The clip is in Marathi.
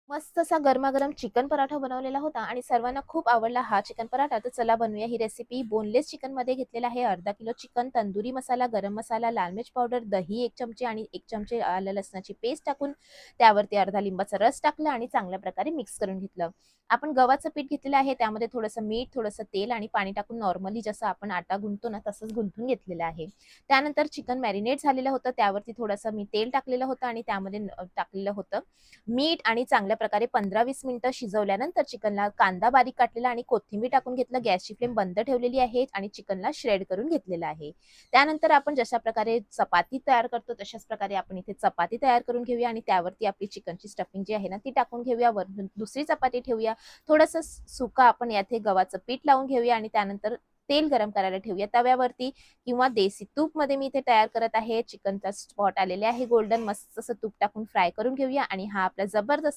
मस्त असा गरमागरम चिकन पराठा बनवलेला होता आणि सर्वांना खूप आवडला हा चिकन पराठा. तर चला बनवूया ही रेसिपी. बोनलेस चिकनमध्ये घेतलेला आहे अर्धा किलो चिकन. तंदुरी मसाला, गरम मसाला, लाल मिर्च पावडर, दही 1 चमचे आणि 1 चमचे आलं लसणाची पेस्ट टाकून त्यावरती अर्धा लिंबाचा रस टाकला आणि चांगल्या प्रकारे मिक्स करून घेतलं. आपण गव्हाचं पीठ घेतलेलं आहे. त्यामध्ये थोडंसं मीठ, थोडंसं तेल आणि पाणी टाकून नॉर्मली जसं आपण आटा गुंथतो ना, तसंच गुंथून घेतलेलं आहे. त्यानंतर चिकन मॅरिनेट झालेलं होतं. त्यावरती थोडंसं मी तेल टाकलेलं होतं आणि त्यामध्ये टाकलेलं होतं मीठ आणि चांगल्या प्रकारे 15-20 मिनिटं शिजवल्यानंतर चिकनला कांदा बारीक काटलेला आणि कोथिंबीर टाकून घेतलं. गॅसची फ्लेम बंद ठेवलेली आहे आणि चिकनला श्रेड करून घेतलेलं आहे. त्यानंतर आपण जशा प्रकारे चपाती तयार करतो तशाच प्रकारे आपण इथे चपाती तयार करून घेऊया आणि त्यावरती आपली चिकनची स्टफिंग जी आहे ना ती टाकून घेऊया. वरून दुसरी चपाती ठेवूया. थोडंसं सुका आपण याथे गव्हाचं पीठ लावून घेऊया आणि त्यानंतर तेल गरम करायला ठेवूया तव्यावरती किंवा देसी तूपमध्ये मी इथे तयार करत आहे. चिकनचा स्पॉट आलेले आहे गोल्डन. मस्त असं तूप टाकून फ्राय करून घेऊया आणि हा आपला जबरदस्त